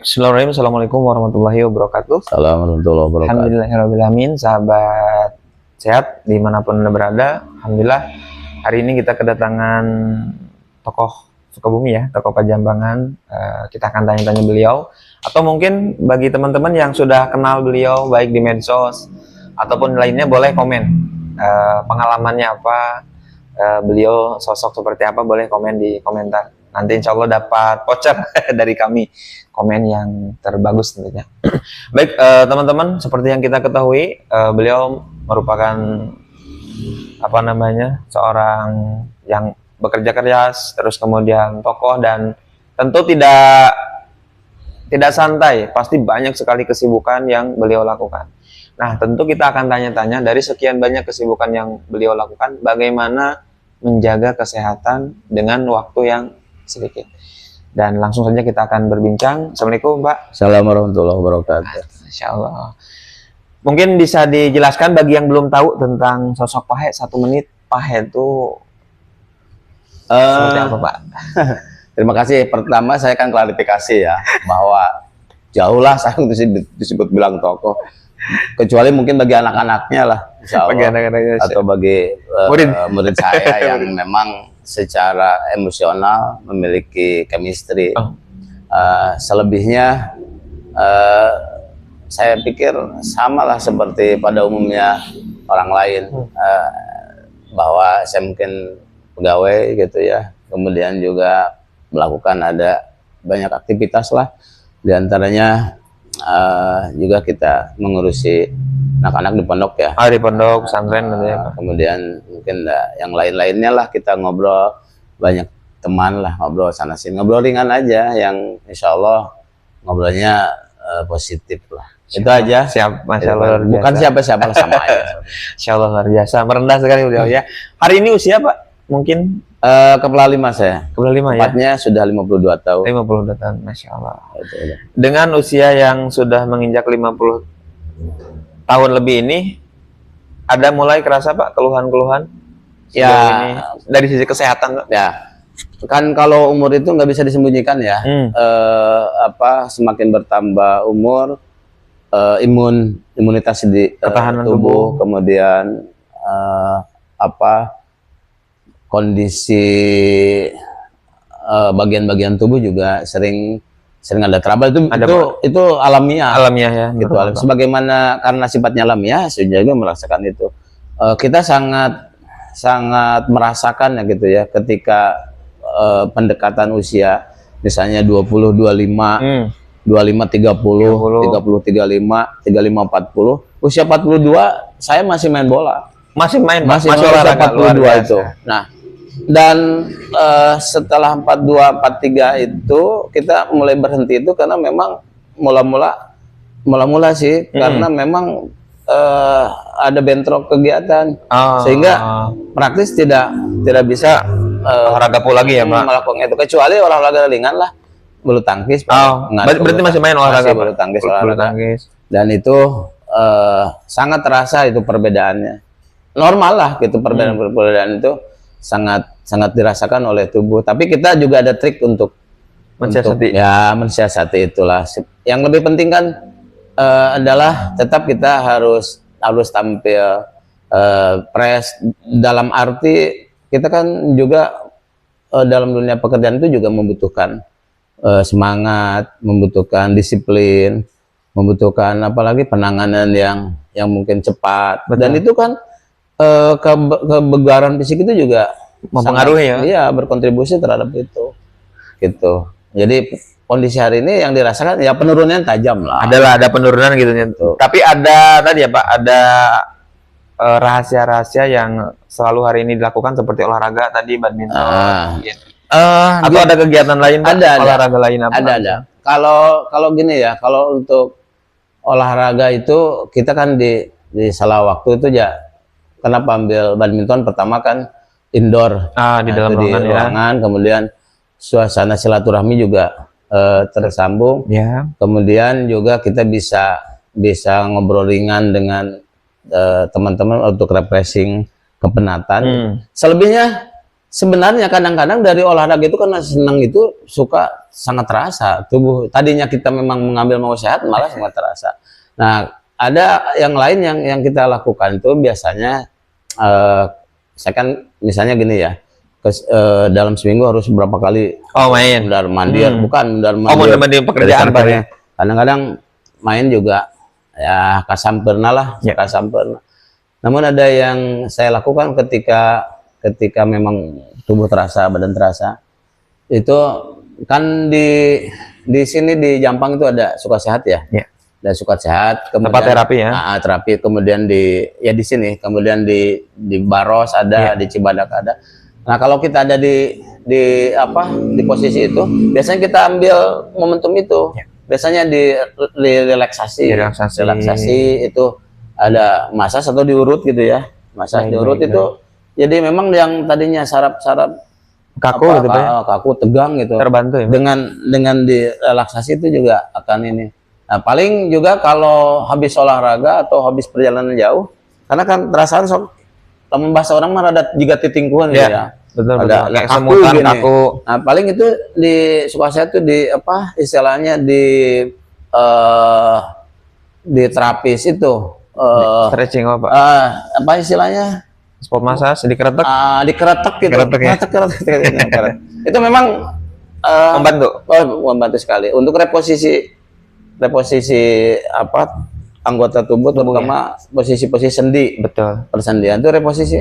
Bismillahirrahmanirrahim. Assalamualaikum warahmatullahi wabarakatuh. Assalamualaikum warahmatullahi wabarakatuh. Alhamdulillahirrahmanirrahim. Sahabat sehat dimanapun Anda berada. Alhamdulillah hari ini kita kedatangan tokoh Sukabumi ya, tokoh Pajambangan. Kita akan tanya-tanya beliau. Atau mungkin bagi teman-teman yang sudah kenal beliau baik di medsos ataupun lainnya boleh komen pengalamannya apa, beliau sosok seperti apa, boleh komen di komentar. Nanti insya Allah dapat voucher dari kami, komen yang terbagus tentunya. Baik teman-teman, seperti yang kita ketahui beliau merupakan seorang yang bekerja keras, terus kemudian tokoh, dan tentu tidak santai, pasti banyak sekali kesibukan yang beliau lakukan. Nah, tentu kita akan tanya-tanya dari sekian banyak kesibukan yang beliau lakukan, bagaimana menjaga kesehatan dengan waktu yang sedikit. Dan langsung saja kita akan berbincang. Assalamualaikum, Pak. Assalamualaikum warahmatullahi wabarakatuh. Masya Allah. Mungkin bisa dijelaskan bagi yang belum tahu tentang sosok Pak He, 1 menit. Pak He itu seperti apa, Pak? Terima kasih. Pertama saya kan klarifikasi ya, bahwa jauhlah saya disebut bilang tokoh. Kecuali mungkin bagi anak-anaknya lah, insya Allah, Bagi anak-anaknya, atau bagi murid saya yang memang secara emosional memiliki chemistry. Selebihnya saya pikir samalah seperti pada umumnya orang lain, bahwa saya mungkin pegawai gitu ya, kemudian juga melakukan ada banyak aktivitas lah, diantaranya juga kita mengurusi anak-anak di pondok ya. Di pondok pesantren ya. Kemudian mungkin yang lain-lainnya lah, kita ngobrol, banyak teman lah, ngobrol sana sini, ngobrol ringan aja yang insya Allah ngobrolnya positif lah. Itu aja. Siap, Masya Allah. Bukan siapa-siapa, sama aja. Insya Allah luar biasa, merendah sekali beliau ya. Hari ini usia Pak? Mungkin kepala 5 saya. Kepala 5 ya? Tepatnya sudah 52 tahun. 52 tahun, Masya Allah. Itu. Dengan usia yang sudah menginjak 50 tahun lebih ini, ada mulai kerasa Pak keluhan-keluhan? Ya, ini dari sisi kesehatan. Ya, kan kalau umur itu nggak bisa disembunyikan ya. Semakin bertambah umur, imunitas di ketahanan tubuh, kemudian kondisi bagian-bagian tubuh juga sering ada trouble. Itu alamiah ya, gitu. Sebagaimana karena sifatnya alamiah, saya juga merasakan itu. Kita sangat merasakan ya gitu ya, ketika pendekatan usia misalnya 20 25 25 30 30 35 35 40, usia 42 saya masih main bola. Masih olahraga 42 itu. Nah, dan setelah 42 43 itu kita mulai berhenti itu karena memang mula-mula sih, karena memang ada bentrok kegiatan, sehingga praktis tidak bisa olahraga pula lagi ya Pak, melakukan itu, kecuali olahraga ringan lah, bulu tangkis. Berarti masih main olahraga bulu tangkis. Dan itu sangat terasa itu perbedaannya. Normal lah gitu, perbedaan itu sangat dirasakan oleh tubuh. Tapi kita juga ada trik untuk mensiasati itulah. Yang lebih penting kan adalah tetap kita harus tampil fresh, dalam arti kita kan juga dalam dunia pekerjaan itu juga membutuhkan semangat, membutuhkan disiplin, membutuhkan apalagi penanganan yang mungkin cepat. Betul. Dan itu kan kebugaran fisik itu juga mempengaruhi ya, berkontribusi terhadap itu gitu. Jadi kondisi hari ini yang dirasakan ya penurunan tajam lah. Ada penurunan gitu. Tapi ada tadi ya Pak, ada rahasia-rahasia yang selalu hari ini dilakukan seperti olahraga tadi, badminton. Atau ada kegiatan lain Pak? Olahraga lain apa? Ada. Kalau gini ya, kalau untuk olahraga itu kita kan di salah waktu itu ya. Kenapa ambil badminton? Pertama kan indoor, di dalam ruangan, kemudian suasana silaturahmi juga tersambung. Ya. Kemudian juga kita bisa ngobrol ringan dengan teman-teman untuk refreshing, kepenatan. Selebihnya sebenarnya kadang-kadang dari olahraga itu karena senang itu suka sangat terasa tubuh. Tadinya kita memang mengambil mau sehat malah sangat terasa. Nah, ada yang lain yang kita lakukan itu biasanya saya kan misalnya gini ya. Dalam seminggu harus berapa kali main mundar mandir, bukan mundar mundar mandir mandir pekerjaan Pak ya. Kadang-kadang main juga ya kasamperna lah, kasamperna. Namun ada yang saya lakukan ketika memang tubuh terasa, badan terasa, itu kan di sini di Jampang itu ada Suka Sehat ya. Ada Suka Sehat, kemudian tempat terapi ya. Terapi, kemudian di sini, kemudian di Baros ada, di Cibadak ada. Nah, kalau kita ada di posisi itu, biasanya kita ambil momentum itu. Biasanya di relaksasi itu ada massage atau diurut gitu ya. Massage diurut itu. Jadi memang yang tadinya saraf-saraf kaku gitu Pak. Kaku, tegang gitu. Terbantu ya. Dengan di relaksasi itu juga akan ini. Nah, paling juga kalau habis olahraga atau habis perjalanan jauh, karena kan perasaan membahas orang mah ada juga titingkuan gitu ya. Betul, ada kayak kaku semutan, gini. kaku. Nah, paling itu di Suka Sehat tuh di istilahnya di terapis itu stretching apa? Apa istilahnya? Spot massage dikeretek. Dikeretek gitu. Keretek. Itu memang membantu sekali untuk reposisi anggota tubuh, terutama posisi-posisi sendi. Betul. Persendian itu reposisi.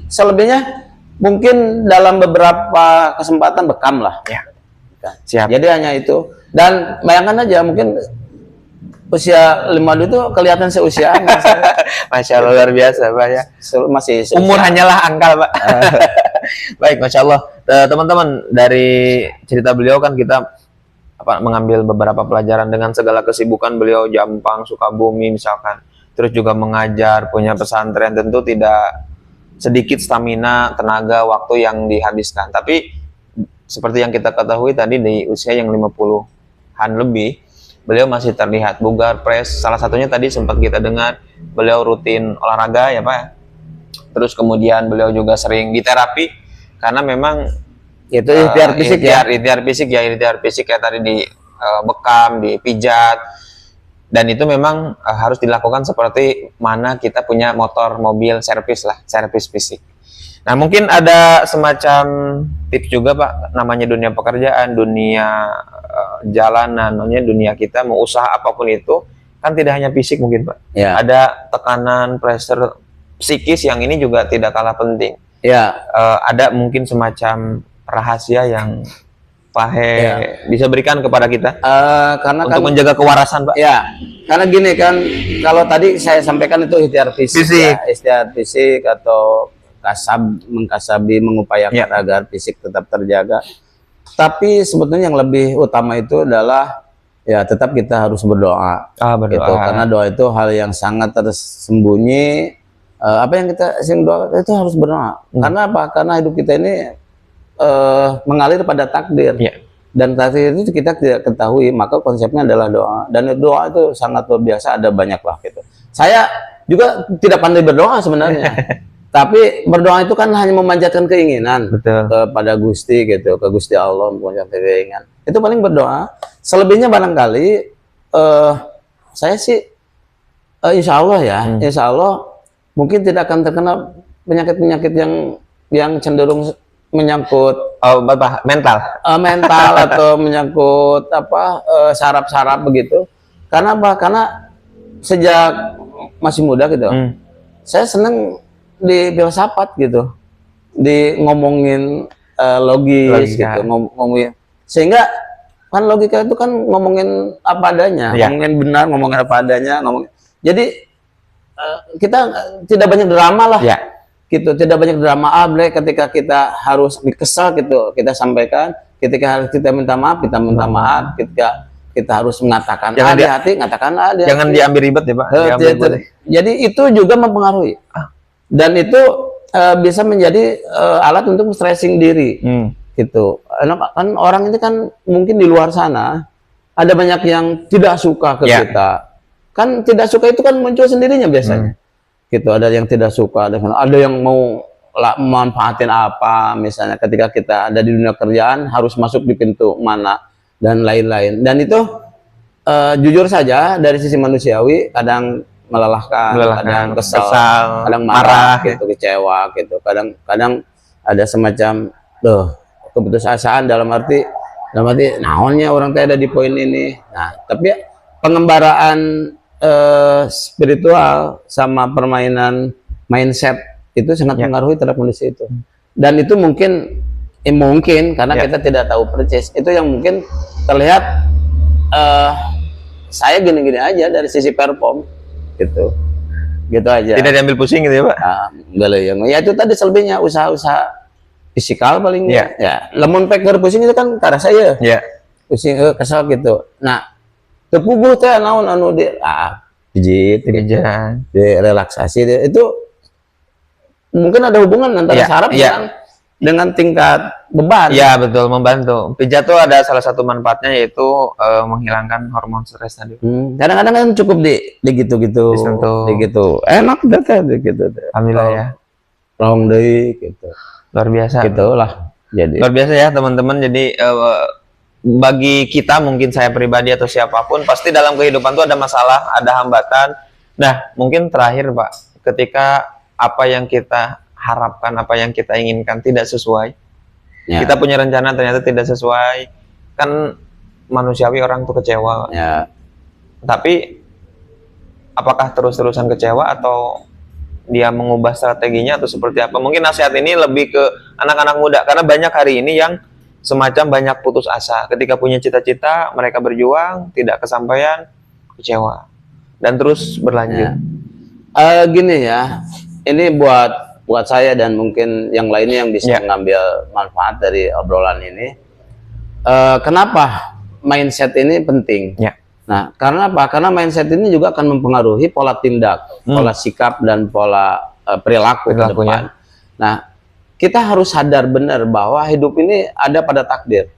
Selebihnya mungkin dalam beberapa kesempatan bekam lah. Ya. Siap. Jadi hanya itu. Dan bayangkan aja mungkin usia 52 itu kelihatan seusia. Masya Allah, luar biasa Pak ya. Masih seusia. Umur hanyalah angka Pak. Baik, Masya Allah. Teman-teman, dari cerita beliau kan kita mengambil beberapa pelajaran dengan segala kesibukan beliau, Jampang, Sukabumi misalkan. Terus juga mengajar, punya pesantren, tentu tidak sedikit stamina, tenaga, waktu yang dihabiskan. Tapi seperti yang kita ketahui tadi, di usia yang 50-an lebih, beliau masih terlihat bugar, fresh. Salah satunya tadi sempat kita dengar, beliau rutin olahraga ya Pak. Terus kemudian beliau juga sering diterapi, karena memang itu ikhtiar fisik kayak tadi di bekam, dipijat. Dan itu memang harus dilakukan seperti mana kita punya motor, mobil, servis fisik. Nah, mungkin ada semacam tips juga Pak, namanya dunia pekerjaan, dunia jalanan, namanya dunia kita mau usaha apapun itu, kan tidak hanya fisik mungkin Pak. Ya. Ada tekanan, pressure psikis yang ini juga tidak kalah penting. Ya. Ada mungkin semacam rahasia yang bisa berikan kepada kita karena untuk menjaga kewarasan Pak. Ya, karena gini kan, kalau tadi saya sampaikan itu ikhtiar fisik. Ya, ikhtiar fisik atau mengkasabi, mengupayakan agar fisik tetap terjaga. Tapi sebetulnya yang lebih utama itu adalah ya tetap kita harus berdoa. Berdoa. Gitu. Karena doa itu hal yang sangat tersembunyi. Apa yang kita sering doa itu harus berdoa. Karena apa? Karena hidup kita ini mengalir pada takdir, dan takdir itu kita tidak ketahui, maka konsepnya adalah doa, dan doa itu sangat luar biasa, ada banyak lah gitu. Saya juga tidak pandai berdoa sebenarnya, tapi berdoa itu kan hanya memanjatkan keinginan. Betul. Kepada Gusti gitu, ke Gusti Allah, memanjatkan keinginan. Itu paling berdoa. Selebihnya barangkali saya sih insya Allah ya, insya Allah mungkin tidak akan terkena penyakit-penyakit yang cenderung menyangkut mental atau menyangkut saraf-saraf begitu. Karena apa? Karena sejak masih muda gitu, saya seneng di filsafat gitu, di ngomongin logis gitu, ngomongin, sehingga kan logika itu kan ngomongin apa adanya, ngomongin benar, ngomongin apa adanya, jadi kita tidak banyak drama lah. Gitu, tidak banyak drama ketika kita harus kesal gitu, kita sampaikan, ketika harus kita minta maaf, ketika kita harus mengatakan A di hati, katakan A di hati. Jangan diambil ribet ya Pak. Jadi itu juga mempengaruhi. Dan itu bisa menjadi alat untuk stressing diri. Gitu. Kan orang ini kan mungkin di luar sana ada banyak yang tidak suka ke kita. Kan tidak suka itu kan muncul sendirinya biasanya. Gitu, ada yang tidak suka, ada yang mau manfaatin apa, misalnya ketika kita ada di dunia kerjaan harus masuk di pintu mana dan lain-lain. Dan itu jujur saja dari sisi manusiawi kadang melelahkan, kadang kesal, kadang marah gitu, kecewa gitu. Kadang ada semacam keputusasaan dalam arti naonnya orang teh ada di poin ini. Nah, tapi pengembaraan spiritual sama permainan mindset itu sangat mempengaruhi terhadap kondisi itu. Dan itu mungkin karena kita tidak tahu persis. Itu yang mungkin terlihat saya gini-gini aja dari sisi perform gitu aja. Tidak diambil pusing gitu ya Pak? Enggak lah ya itu tadi selebihnya usaha fisikal paling ya. Lemon packer pusing itu kan karena saya pusing kesal gitu. Nah tepuguh teh naon anu di pijit di relaksasi itu mungkin ada hubungan antara saraf dengan tingkat beban. Iya betul, membantu. Pijat tuh ada salah satu manfaatnya yaitu menghilangkan hormon stres tadi. Kadang-kadang kan cukup di gitu-gitu, enak deh gitu. Alhamdulillah ya. Long day gitu. Luar biasa. Gitulah. Jadi luar biasa ya teman-teman. Jadi bagi kita mungkin saya pribadi atau siapapun pasti dalam kehidupan tuh ada masalah, ada hambatan. Nah mungkin terakhir Pak, ketika apa yang kita harapkan, apa yang kita inginkan tidak sesuai, kita punya rencana ternyata tidak sesuai, kan manusiawi orang tuh kecewa. Tapi apakah terus-terusan kecewa atau dia mengubah strateginya atau seperti apa? Mungkin nasihat ini lebih ke anak-anak muda karena banyak hari ini yang semacam banyak putus asa ketika punya cita-cita, mereka berjuang tidak kesampaian, kecewa dan terus berlanjut. Gini ya, ini buat saya dan mungkin yang lainnya yang bisa mengambil manfaat dari obrolan ini. Kenapa mindset ini penting? Nah, karena apa? Karena mindset ini juga akan mempengaruhi pola tindak, pola sikap dan pola perilaku ke depan. Nah, kita harus sadar benar bahwa hidup ini ada pada takdir.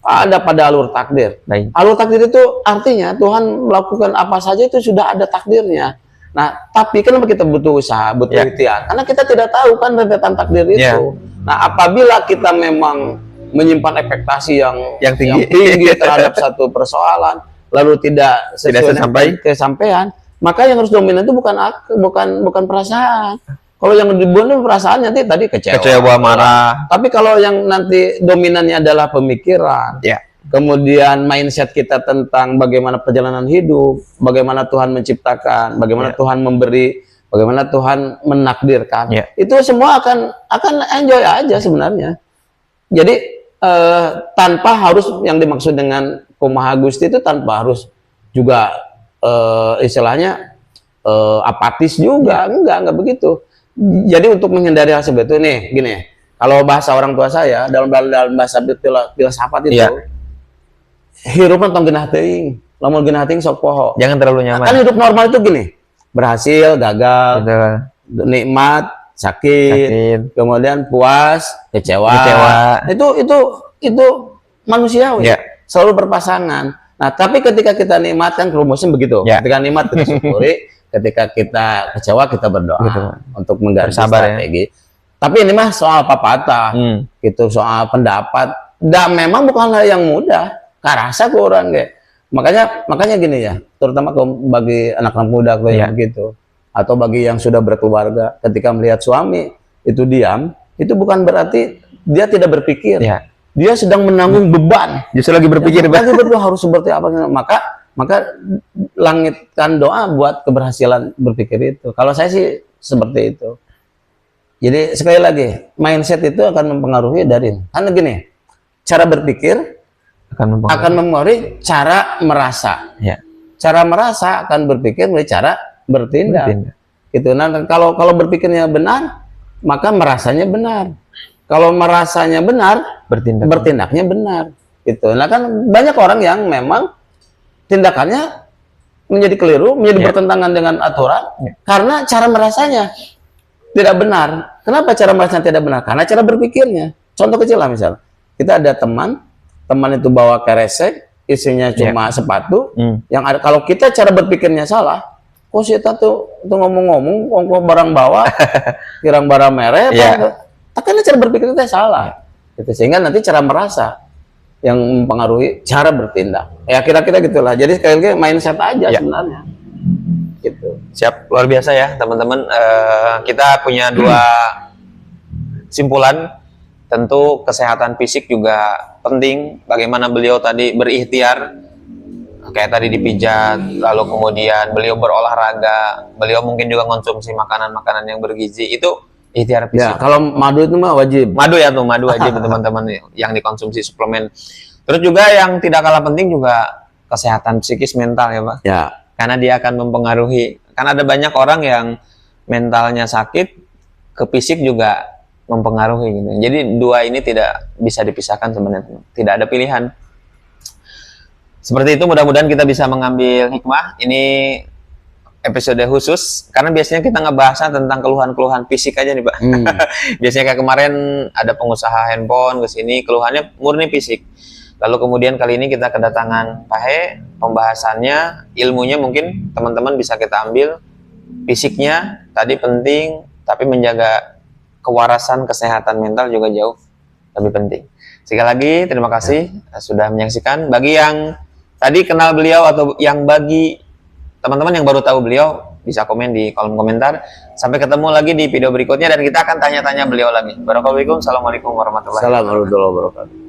Ada pada alur takdir. Alur takdir itu artinya Tuhan melakukan apa saja itu sudah ada takdirnya. Nah, tapi kenapa kita butuh usaha, butuh ikhtiar? Karena kita tidak tahu kan rentetan takdir itu. Nah, apabila kita memang menyimpan ekspektasi yang tinggi terhadap satu persoalan, lalu tidak sesuai kesampaian, maka yang harus dominan itu bukan perasaan. Kalau yang dibunuh perasaan nanti tadi kecewa, marah. Tapi kalau yang nanti dominannya adalah pemikiran, kemudian mindset kita tentang bagaimana perjalanan hidup, bagaimana Tuhan menciptakan, bagaimana Tuhan memberi, bagaimana Tuhan menakdirkan, itu semua akan enjoy aja sebenarnya. Jadi tanpa harus yang dimaksud dengan kumaha Gusti itu tanpa harus juga istilahnya apatis juga, enggak begitu. Jadi untuk menghindari hal seperti itu nih, gini, kalau bahasa orang tua saya dalam bahasa filsafat itu, hirupan tong genah teuing, lamun genah teuing sok poho. Jangan terlalu nyaman. Kan hidup normal itu gini, berhasil, gagal, nikmat, sakit, kemudian puas, kecewa. Itu manusiawi, selalu berpasangan. Nah, tapi ketika kita nikmatkan rumusnya begitu. Ketika nikmat kita syukuri, ketika kita kecewa kita berdoa untuk mengganti strategi. Tapi ini mah soal papatah, gitu, soal pendapat. Dan memang bukan hal yang mudah. Karasa ke orang kayak. Makanya gini ya, terutama bagi anak-anak muda kayak begitu, atau bagi yang sudah berkeluarga, ketika melihat suami itu diam, itu bukan berarti dia tidak berpikir. Dia sedang menanggung beban. Justru lagi berpikir, harus seperti apa. Maka langitkan doa buat keberhasilan berpikir itu. Kalau saya sih seperti itu. Jadi sekali lagi, mindset itu akan mempengaruhi dari, karena gini, cara berpikir akan mempengaruhi cara merasa. Cara merasa akan berpikir melalui cara bertindak. Gitu. Nah, kalau berpikirnya benar, maka merasanya benar. Kalau merasanya benar, bertindaknya benar. Gitu. Nah, kan banyak orang yang memang tindakannya menjadi keliru, menjadi bertentangan dengan aturan, karena cara merasanya tidak benar. Kenapa cara merasanya tidak benar? Karena cara berpikirnya. Contoh kecil lah misalnya, kita ada teman itu bawa keresek, isinya cuma sepatu, yang ada, kalau kita cara berpikirnya salah, kok si tuh ngomong-ngomong kok barang bawa kirang barang merek Iya. tapi cara berpikir itu salah gitu. Sehingga nanti cara merasa yang mempengaruhi cara bertindak ya, kira-kira gitulah. Jadi sekali lagi mindset aja Iya. sebenarnya gitu. Siap, luar biasa ya teman-teman. Kita punya dua simpulan. Tentu kesehatan fisik juga penting. Bagaimana beliau tadi berikhtiar, kayak tadi dipijat, lalu kemudian beliau berolahraga, beliau mungkin juga konsumsi makanan-makanan yang bergizi. Itu ikhtiar fisik. Ya, kalau madu itu mah wajib. Madu ya tuh, madu wajib teman-teman yang dikonsumsi suplemen. Terus juga yang tidak kalah penting juga kesehatan psikis mental ya Pak. Ya. Karena dia akan mempengaruhi. Karena ada banyak orang yang mentalnya sakit, ke fisik juga mempengaruhi gitu. Jadi dua ini tidak bisa dipisahkan sebenarnya. Tidak ada pilihan. Seperti itu, mudah-mudahan kita bisa mengambil hikmah. Ini episode khusus karena biasanya kita ngebahasnya tentang keluhan-keluhan fisik aja nih Pak. Biasanya kayak kemarin ada pengusaha handphone ke sini, keluhannya murni fisik. Lalu kemudian kali ini kita kedatangan Pak He, pembahasannya, ilmunya mungkin teman-teman bisa kita ambil. Fisiknya tadi penting, tapi menjaga kewarasan kesehatan mental juga jauh lebih penting. Sekali lagi terima kasih sudah menyaksikan. Bagi yang tadi kenal beliau atau yang bagi teman-teman yang baru tahu beliau, bisa komen di kolom komentar. Sampai ketemu lagi di video berikutnya dan kita akan tanya-tanya beliau lagi. Assalamualaikum warahmatullahi wabarakatuh. Assalamualaikum warahmatullahi wabarakatuh.